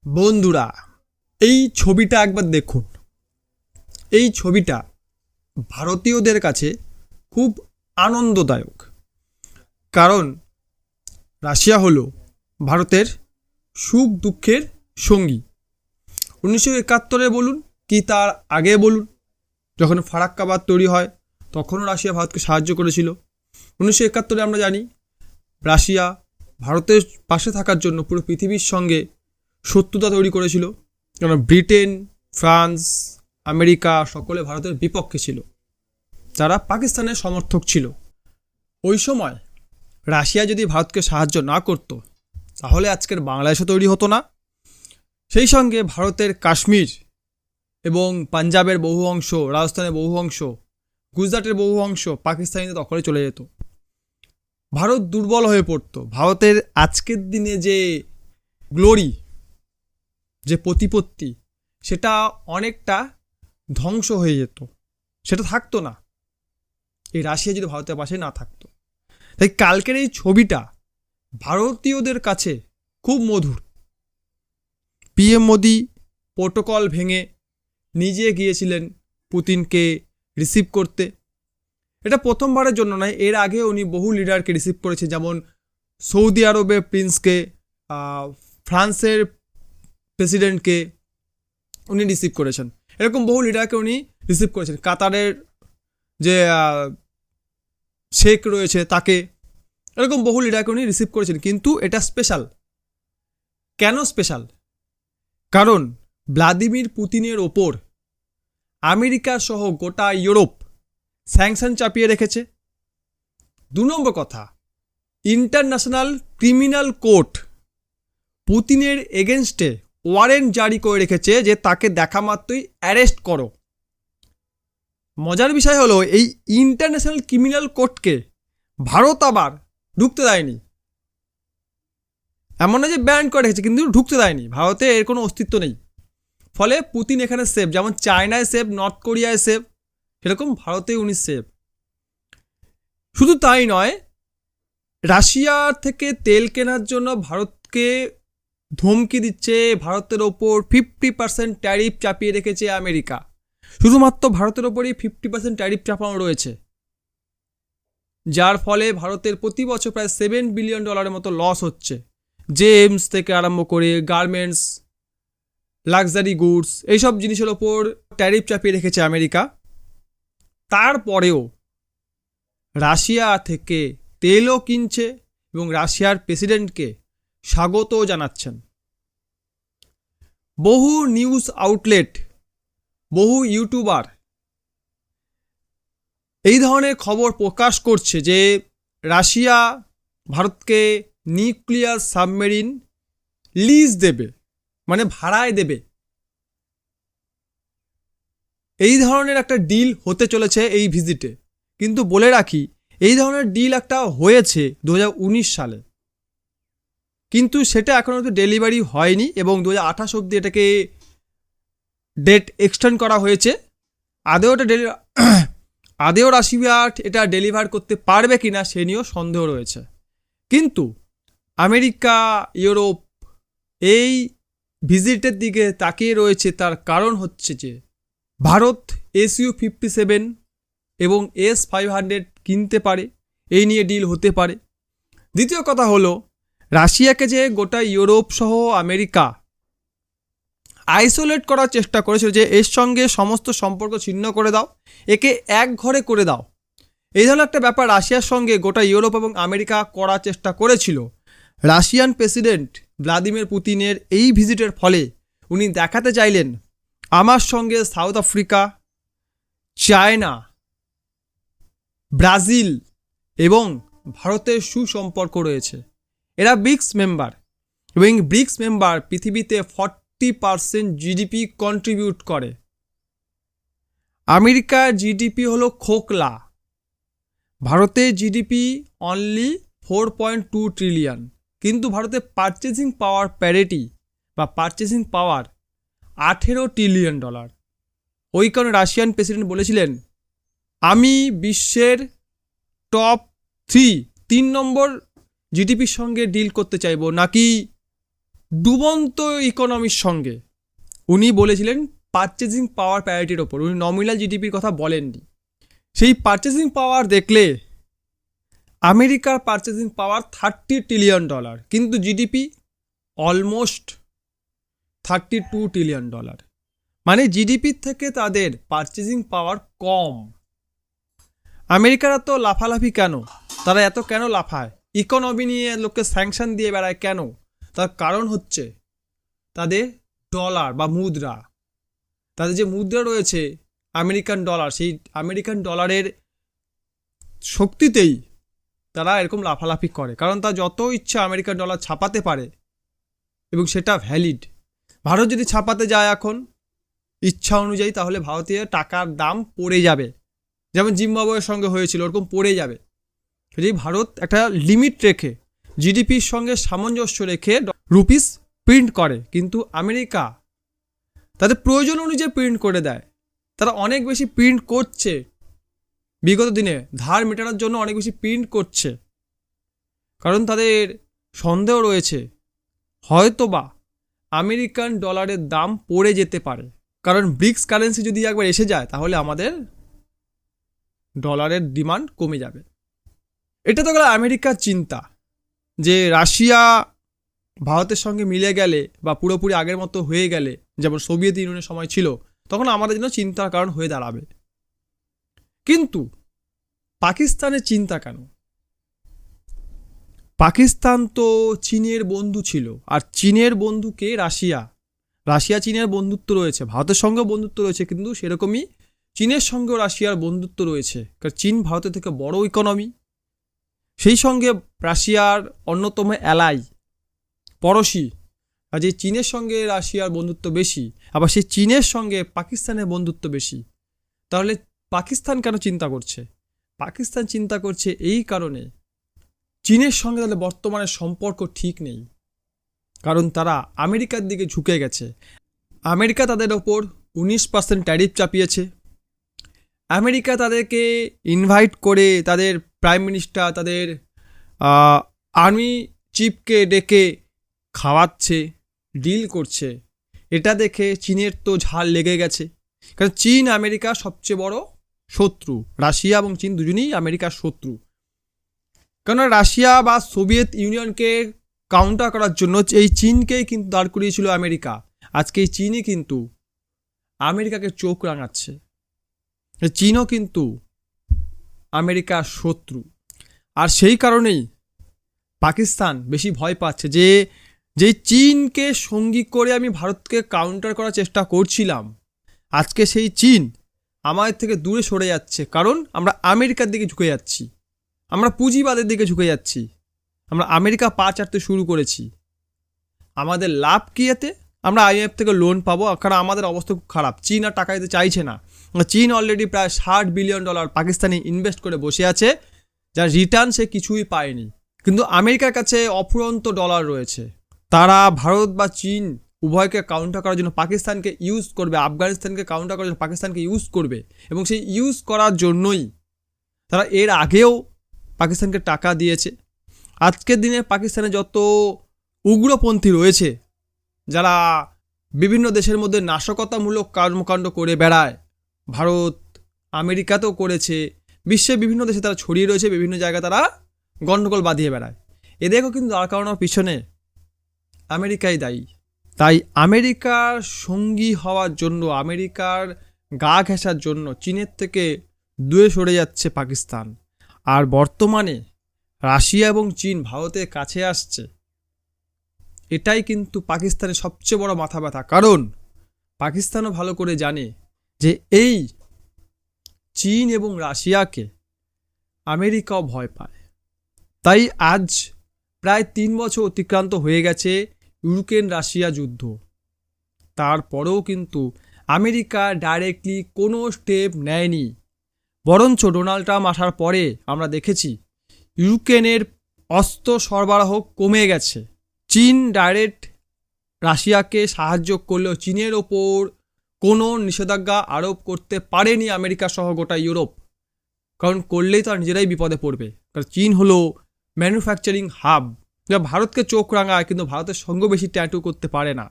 বন্ধুরা, এই ছবিটা একবার দেখুন। এই ছবিটা ভারতীয়দের কাছে খুব আনন্দদায়ক, কারণ রাশিয়া হলো ভারতের সুখ দুঃখের সঙ্গী। 1971 বলুন কি তার আগে বলুন, যখন ফারাক্কা বাঁধ তৈরি হয় তখনও রাশিয়া ভারতকে সাহায্য করেছিল। 1971 আমরা জানি রাশিয়া ভারতের পাশে থাকার জন্য পুরো পৃথিবীর সঙ্গে শত্রুতা তৈরি করেছিল, কারণ ব্রিটেন, ফ্রান্স, আমেরিকা সকলে ভারতের বিপক্ষে ছিল, যারা পাকিস্তানের সমর্থক ছিল। ওই সময় রাশিয়া যদি ভারতকে সাহায্য না করত, তাহলে আজকের বাংলাদেশও তৈরি হতো না। সেই সঙ্গে ভারতের কাশ্মীর এবং পাঞ্জাবের বহু অংশ, রাজস্থানের বহু অংশ, গুজরাটের বহু অংশ পাকিস্তানিদের দখলে চলে যেত। ভারত দুর্বল হয়ে পড়ত। ভারতের আজকের দিনে যে গ্লোরি, যে প্রতিপত্তি, সেটা অনেকটা ধ্বংস হয়ে যেত, সেটা থাকতো না এই রাশিয়া যদি ভারতের পাশে না থাকতো। তাই কালকের এই ছবিটা ভারতীয়দের কাছে খুব মধুর। পিএম মোদি প্রোটোকল ভেঙে নিজে গিয়েছিলেন পুতিনকে রিসিভ করতে। এটা প্রথমবারের জন্য নয়, এর আগে উনি বহু লিডারকে রিসিভ করেছে, যেমন সৌদি আরবের প্রিন্সকে, ফ্রান্সের প্রেসিডেন্টকে উনি রিসিভ করেছেন। এরকম বহু লিডারকে উনি রিসিভ করেছেন। কাতারের যে শেখ রয়েছে তাকে, এরকম বহু লিডারকে উনি রিসিভ করেছেন। কিন্তু এটা স্পেশাল। কেন স্পেশাল? কারণ ভ্লাদিমির পুতিনের ওপর আমেরিকা সহ গোটা ইউরোপ স্যাংশন চাপিয়ে রেখেছে। 2 নম্বর কথা, ইন্টারন্যাশনাল ক্রিমিনাল কোর্ট পুতিনের এগেনস্টে ওয়ারেন্ট জারি করে রেখেছে যে তাকে দেখা মাত্রই অ্যারেস্ট করো। মজার বিষয় হলো, এই ইন্টারন্যাশনাল ক্রিমিনাল কোর্টকে ভারত আবার ঢুকতে দেয়নি। এমন না যে ব্যান করে রেখেছে, কিন্তু ঢুকতে দেয়নি। ভারতে এর কোনো অস্তিত্ব নেই। ফলে পুতিন এখানে সেফ। যেমন চায়নায় সেফ, নর্থ কোরিয়ায় সেফ, সেরকম ভারতে উনি সেফ। শুধু তাই নয়, রাশিয়া থেকে তেল কেনার জন্য ভারতকে ধমকি দিচ্ছে। ভারতের ওপর 50% ট্যারিফ চাপিয়ে রেখেছে আমেরিকা। শুধুমাত্র ভারতের ওপরই 50% ট্যারিফ চাপানো রয়েছে, যার ফলে ভারতের প্রতি বছর প্রায় $7 বিলিয়ন মতো লস হচ্ছে। জেমস থেকে আরম্ভ করে গার্মেন্টস, লাক্সারি গুডস, এইসব জিনিসের ওপর ট্যারিফ চাপিয়ে রেখেছে আমেরিকা। তারপরেও রাশিয়া থেকে তেলও কিনছে এবং রাশিয়ার প্রেসিডেন্টকে স্বাগত জানাচ্ছেন। বহু নিউজ আউটলেট, বহু ইউটিউবার এই ধরনের খবর প্রকাশ করছে যে রাশিয়া ভারতকে নিউক্লিয়ার সাবমেরিন লিজ দেবে, মানে ভাড়ায় দেবে। এই ধরনের একটা ডিল হতে চলেছে এই ভিজিটে। কিন্তু বলে রাখি, এই ধরনের ডিল একটা হয়েছে 2019 সালে, কিন্তু সেটা এখনও তো ডেলিভারি হয়নি এবং 2028 অবধি এটাকে ডেট এক্সটেন্ড করা হয়েছে। আদেও রাশিয়া এটা ডেলিভার করতে পারবে কিনা সে নিয়েও সন্দেহ রয়েছে। কিন্তু আমেরিকা, ইউরোপ এই ভিজিটের দিকে তাকিয়ে রয়েছে। তার কারণ হচ্ছে যে ভারত Su-57 এবং S-500 কিনতে পারে, এই নিয়ে ডিল হতে পারে। দ্বিতীয় কথা হলো, রাশিয়াকে যে গোটা ইউরোপ সহ আমেরিকা আইসোলেট করার চেষ্টা করেছিল, যে এর সঙ্গে সমস্ত সম্পর্ক ছিন্ন করে দাও, একে এক ঘরে করে দাও, এই ধরনের একটা ব্যাপার রাশিয়ার সঙ্গে গোটা ইউরোপ এবং আমেরিকা করার চেষ্টা করেছিল। রাশিয়ান প্রেসিডেন্ট ভ্লাদিমির পুতিনের এই ভিজিটের ফলে উনি দেখাতে চাইলেন, আমার সঙ্গে সাউথ আফ্রিকা, চায়না, ব্রাজিল এবং ভারতের সুসম্পর্ক রয়েছে। এরা ব্রিক্স মেম্বার এবং ব্রিক্স মেম্বার পৃথিবীতে 40% জিডিপি কন্ট্রিবিউট করে। আমেরিকার জিডিপি হলো খোকলা, ভারতের জিডিপি অনলি 4.2 ট্রিলিয়ন। কিন্তু ভারতের পারচেসিং পাওয়ার প্যারিটি বা পারচেসিং পাওয়ার $18 ট্রিলিয়ন। ওই কারণে রাশিয়ান প্রেসিডেন্ট বলেছিলেন, আমি বিশ্বের টপ 3 নম্বর জিডিপির সঙ্গে ডিল করতে চাইবো, নাকি ডুবন্ত ইকোনমির সঙ্গে উনি বলেছিলেন পারচেজিং পাওয়ার প্যারিটির ওপর, উনি নমিনাল জিডিপির কথা বলেননি। সেই পারচেজিং পাওয়ার দেখলে আমেরিকার পারচেজিং পাওয়ার $30 ট্রিলিয়ন, কিন্তু জিডিপি অলমোস্ট $32 ট্রিলিয়ন। মানে জিডিপির থেকে তাদের পারচেজিং পাওয়ার কম। আমেরিকারা তো লাফালাফি কেন, তারা এত কেন লাফায়, ইকোনমি নিয়ে লোককে স্যাংশন দিয়ে বেড়ায় কেন? তার কারণ হচ্ছে তাদের ডলার বা মুদ্রা, তাদের যে মুদ্রা রয়েছে আমেরিকান ডলার, সেই আমেরিকান ডলারের শক্তিতেই তারা এরকম লাফালাফি করে। কারণ তার যত ইচ্ছা আমেরিকান ডলার ছাপাতে পারে এবং সেটা ভ্যালিড। ভারত যদি ছাপাতে যায় এখন ইচ্ছা অনুযায়ী, তাহলে ভারতীয় টাকার দাম পড়ে যাবে, যেমন জিম্বাবুয়ের সঙ্গে হয়েছিল, ওরকম পড়ে যাবে। যদি ভারত একটা লিমিট রেখে জিডিপির সঙ্গে সামঞ্জস্য রেখে রুপিস প্রিন্ট করে, কিন্তু আমেরিকা তাদের প্রয়োজন অনুযায়ী প্রিন্ট করে দেয়। তারা অনেক বেশি প্রিন্ট করছে, বিগত দিনে ধার মেটানোর জন্য অনেক বেশি প্রিন্ট করছে, কারণ তাদের সন্দেহ রয়েছে হয়তোবা আমেরিকান ডলারের দাম পড়ে যেতে পারে। কারণ ব্রিক্স কারেন্সি যদি একবার এসে যায় তাহলে আমাদের ডলারের ডিমান্ড কমে যাবে। এটা তো গেল আমেরিকার চিন্তা, যে রাশিয়া ভারতের সঙ্গে মিলে গেলে বা পুরোপুরি আগের মতো হয়ে গেলে, যেমন সোভিয়েত ইউনিয়নের সময় ছিল, তখন আমাদের জন্য চিন্তার কারণ হয়ে দাঁড়াবে। কিন্তু পাকিস্তানের চিন্তা কেন? পাকিস্তান তো চীনের বন্ধু ছিল, আর চীনের বন্ধুকে রাশিয়া, রাশিয়া চীনের বন্ধুত্ব রয়েছে, ভারতের সঙ্গেও বন্ধুত্ব রয়েছে, কিন্তু সেরকমই চীনের সঙ্গেও রাশিয়ার বন্ধুত্ব রয়েছে। কারণ চীন ভারতের থেকে বড় ইকোনমি, সেই সঙ্গে রাশিয়ার অন্যতম অ্যালাই, পড়োশি। আর যে চীনের সঙ্গে রাশিয়ার বন্ধুত্ব বেশি, আবার সেই চীনের সঙ্গে পাকিস্তানের বন্ধুত্ব বেশি। তাহলে পাকিস্তান কেন চিন্তা করছে? পাকিস্তান চিন্তা করছে এই কারণে, চীনের সঙ্গে তাদের বর্তমানে সম্পর্ক ঠিক নেই, কারণ তারা আমেরিকার দিকে ঝুঁকে গেছে। আমেরিকা তাদের ওপর 19% ট্যারিফ চাপিয়েছে। আমেরিকা তাদেরকে ইনভাইট করে তাদের প্রাইম মিনিস্টার, তাদের আর্মি চিফকে ডেকে খাওয়াচ্ছে, ডিল করছে। এটা দেখে চীনের তো ঝাল লেগে গেছে, কারণ চীন আমেরিকার সবচেয়ে বড় শত্রু। রাশিয়া এবং চীন দুজনেই আমেরিকার শত্রু। কারণ রাশিয়া বা সোভিয়েত ইউনিয়নকে কাউন্টার করার জন্য এই চীনকেই কিন্তু দাঁড় করিয়েছিল আমেরিকা। আজকে এই চীনই কিন্তু আমেরিকাকে চোখ রাঙাচ্ছে। চীনও কিন্তু আমেরিকার শত্রু। আর সেই কারণেই পাকিস্তান বেশি ভয় পাচ্ছে, যে চীনকে সঙ্গী করে আমি ভারতকে কাউন্টার করার চেষ্টা করছিলাম, আজকে সেই চীন আমাদের থেকে দূরে সরে যাচ্ছে। কারণ আমরা আমেরিকার দিকে ঝুঁকে যাচ্ছি, আমরা পুঁজিবাদের দিকে ঝুঁকে যাচ্ছি, আমরা আমেরিকা পা চাটতে শুরু করেছি। আমাদের লাভ কি এতে? আমরা IMF থেকে লোন পাবো, কারণ আমাদের অবস্থা খুব খারাপ। চীন আর টাকা দিতে চাইছে না। চীন অলরেডি প্রায় $60 বিলিয়ন পাকিস্তানে ইনভেস্ট করে বসে আছে, যার রিটার্ন সে কিছুই পায়নি। কিন্তু আমেরিকার কাছে অফুরন্ত ডলার রয়েছে। তারা ভারত বা চীন উভয়কে কাউন্টার করার জন্য পাকিস্তানকে ইউজ করবে, আফগানিস্তানকে কাউন্টার করার জন্য পাকিস্তানকে ইউজ করবে। এবং সেই ইউজ করার জন্যই তারা এর আগেও পাকিস্তানকে টাকা দিয়েছে। আজকের দিনে পাকিস্তানে যত উগ্রপন্থী রয়েছে, যারা বিভিন্ন দেশের মধ্যে নাশকতামূলক কর্মকাণ্ড করে বেড়ায়, ভারত আমেরিকাতেও করেছে, বিশ্বের বিভিন্ন দেশে তারা ছড়িয়ে রয়েছে, বিভিন্ন জায়গায় তারা গণ্ডগোল বাঁধিয়ে বেড়ায়। এদেরকেও কিন্তু দাঁড় করানোর পিছনে আমেরিকাই দায়ী। তাই আমেরিকার সঙ্গী হওয়ার জন্য, আমেরিকার গা ঘেঁষার জন্য চীনের থেকে দূরে সরে যাচ্ছে পাকিস্তান। আর বর্তমানে রাশিয়া এবং চীন ভারতের কাছে আসছে, এটাই কিন্তু পাকিস্তানের সবচেয়ে বড় মাথা ব্যথা। কারণ পাকিস্তানও ভালো করে জানে যে এই চীন এবং রাশিয়াকে আমেরিকাও ভয় পায়। তাই আজ প্রায় 3 বছর অতিক্রান্ত হয়ে গেছে ইউক্রেন রাশিয়া যুদ্ধ, তারপরেও কিন্তু আমেরিকা ডাইরেক্টলি কোনো স্টেপ নেয়নি। বরঞ্চ ডোনাল্ড ট্রাম্প আসার পরে আমরা দেখেছি ইউক্রেনের অস্ত্র সরবরাহ কমে গেছে। চীন ডাইরেক্ট রাশিয়াকে সাহায্য করলেও চীনের ওপর কোনো নিষেধাজ্ঞা আরোপ করতে পারেনি আমেরিকা সহ গোটা ইউরোপ। কারণ করলেই তো আর নিজেরাই বিপদে পড়বে। কারণ চীন হলো ম্যানুফ্যাকচারিং হাব, যা ভারতকে চোখ রাঙায়, কিন্তু ভারতের সঙ্গে বেশি ট্যাটু করতে পারে না,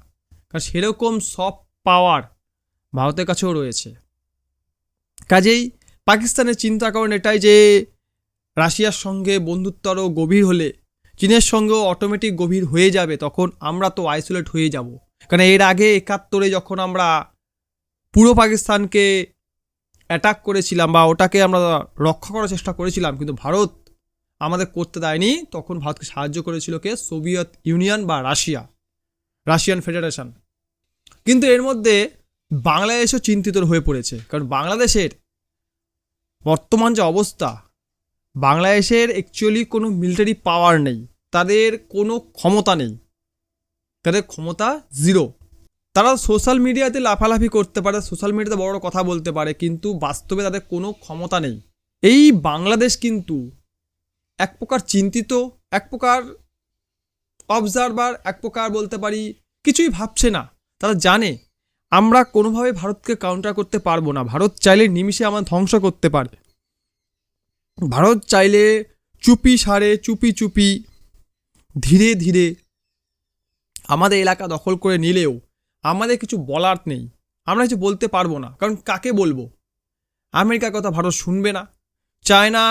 কারণ সেরকম সফট পাওয়ার ভারতের কাছেও রয়েছে। কাজেই পাকিস্তানের চিন্তা করেন এটাই যে রাশিয়ার সঙ্গে বন্ধুত্ব আরও গভীর হলে চীনের সঙ্গেও অটোমেটিক গভীর হয়ে যাবে, তখন আমরা তো আইসোলেট হয়ে যাব। কারণ এর আগে 71-এ যখন আমরা পুরো পাকিস্তানকে অ্যাটাক করেছিলাম বা ওটাকে আমরা রক্ষা করার চেষ্টা করেছিলাম, কিন্তু ভারত আমাদের করতে দেয়নি। তখন ভারতকে সাহায্য করেছিল কে? সোভিয়েত ইউনিয়ন বা রাশিয়ান ফেডারেশন। কিন্তু এর মধ্যে বাংলাদেশও চিন্তিত হয়ে পড়েছে, কারণ বাংলাদেশের বর্তমান যে অবস্থা, বাংলাদেশের অ্যাকচুয়ালি কোনো মিলিটারি পাওয়ার নেই, তাদের কোনো ক্ষমতা নেই, তাদের ক্ষমতা জিরো। তারা সোশ্যাল মিডিয়াতে লাফালাফি করতে পারে, সোশ্যাল মিডিয়াতে বড় বড় কথা বলতে পারে, কিন্তু বাস্তবে তাদের কোনো ক্ষমতা নেই। এই বাংলাদেশ কিন্তু এক প্রকার চিন্তিত, এক প্রকার অবজারভার, এক প্রকার বলতে পারি কিছুই ভাবছে না। তারা জানে আমরা কোনোভাবে ভারতকে কাউন্টার করতে পারবো না। ভারত চাইলে নিমিষে আমার ধ্বংস করতে পারে। ভারত চাইলে চুপি সারে চুপি ধীরে ধীরে আমাদের এলাকা দখল করে নিলেও আমাদের কিছু বলার নেই, আমরা কিছু বলতে পারবো না। কারণ কাকে বলবো? আমেরিকার কথা ভারত শুনবে না, চায়না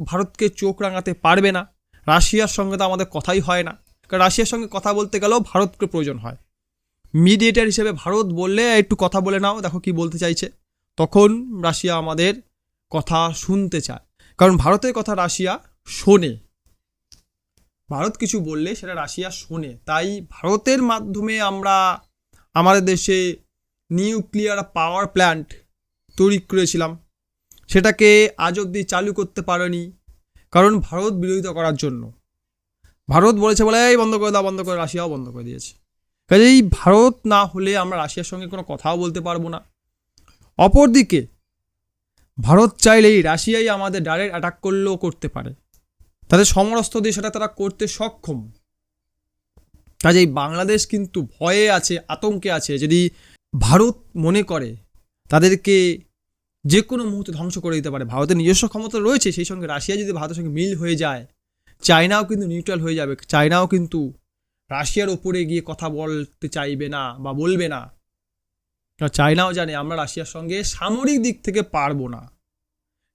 ভারতকে চোখ রাঙাতে পারবে না, রাশিয়ার সঙ্গে তো আমাদের কথাই হয় না। কারণ রাশিয়ার সঙ্গে কথা বলতে গেলেও ভারতকে প্রয়োজন হয়। মিডিয়েটার হিসেবে ভারত বললে একটু কথা বলে নাও, দেখো কি বলতে চাইছে, তখন রাশিয়া আমাদের কথা শুনতে চায়। কারণ ভারতের কথা রাশিয়া শোনে, ভারত কিছু বললে সেটা রাশিয়া শোনে। তাই ভারতের মাধ্যমে আমরা আমাদের দেশে নিউক্লিয়ার পাওয়ার প্ল্যান্ট তৈরি করেছিলাম, সেটাকে আজ অবধি চালু করতে পারেনি, কারণ ভারত বিরোধিতা করার জন্য। ভারত বলেছে বলে এই বন্ধ করে দাও, বন্ধ করে, রাশিয়াও বন্ধ করে দিয়েছে। কাজেই ভারত না হলে আমরা রাশিয়ার সঙ্গে কোনো কথাও বলতে পারবো না। অপরদিকে ভারত চাইলেই রাশিয়াই আমাদের ডাইরেক্ট অ্যাটাক করলেও করতে পারে, তাদের সমরাস্ত্র দিয়ে সেটা তারা করতে সক্ষম। কাজেই বাংলাদেশ কিন্তু ভয়ে আছে, আতঙ্কে আছে। যদি ভারত মনে করে তাদেরকে যে কোনো মুহূর্তে ধ্বংস করে দিতে পারে, ভারতের নিজস্ব ক্ষমতা রয়েছে, সেই সঙ্গে রাশিয়া যদি ভারতের সঙ্গে মিল হয়ে যায়, চায়নাও কিন্তু নিউট্রাল হয়ে যাবে। চায়নাও কিন্তু রাশিয়ার ওপরে গিয়ে কথা বলতে চাইবে না বা বলবে না। চায়নাও জানে আমরা রাশিয়ার সঙ্গে সামরিক দিক থেকে পারবো না,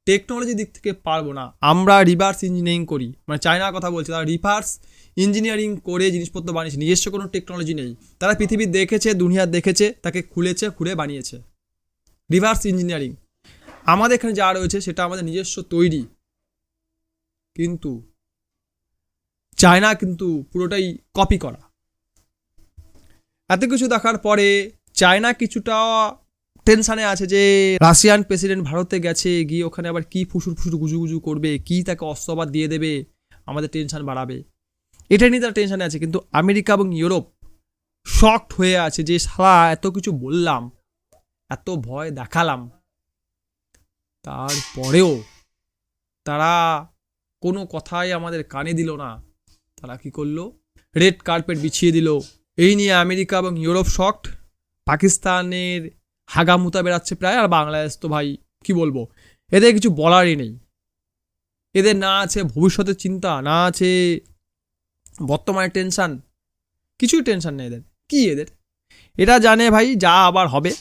টেকনোলজির দিক থেকে পারবো না। আমরা রিভার্স ইঞ্জিনিয়ারিং করি, মানে চায়নার কথা বলছে, তারা রিভার্স ইঞ্জিনিয়ারিং করে জিনিসপত্র বানিয়েছে, নিজস্ব কোনো টেকনোলজি নেই। তারা পৃথিবী দেখেছে, দুনিয়া দেখেছে, তাকে খুলে বানিয়েছে। Reverse engineering. আমাদের এখানে যা রয়েছে সেটা আমাদের নিজস্ব তৈরি, কিন্তু চায়না কিন্তু পুরোটাই কপি করা। এত কিছু দেখার পরে চায়না কিছুটা টেনশানে আছে যে রাশিয়ান প্রেসিডেন্ট ভারতে গেছে, গিয়ে ওখানে আবার কি ফুসুর গুজু করবে, কি তাকে অস্ত্র দিয়ে দেবে, আমাদের টেনশন বাড়াবে, এটা নিয়ে তারা টেনশানে আছে। কিন্তু আমেরিকা এবং ইউরোপ শকড হয়ে আছে যে সালা এত কিছু বললাম, এত ভয় দেখালাম, তারপরেও তারা কোনো কথাই আমাদের কানে দিল না। তারা কি করলো? রেড কার্পেট বিছিয়ে দিল। এই নিয়ে আমেরিকা এবং ইউরোপ শকড। পাকিস্তানের হাগামুতা বেড়াচ্ছে প্রায়। আর বাংলাদেশ তো ভাই কি বলবো, এদের কিছু বলারই নেই। এদের না আছে ভবিষ্যতের চিন্তা, না আছে বর্তমানে টেনশান, কিছুই টেনশান নেই এদের। কি এদের? এরা জানে ভাই যা আবার হবে,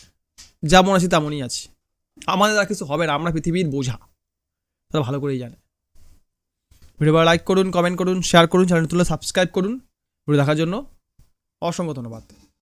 যেমন আছি তেমনই আছে, আমাদের আর কিছু হবে না, আমরা পৃথিবীর বোঝা, তারা ভালো করেই জানে। ভিডিও লাইক করুন, কমেন্ট করুন, শেয়ার করুন, চ্যানেল তুলে সাবস্ক্রাইব করুন। ভিডিও দেখার জন্য অসংখ্য ধন্যবাদ।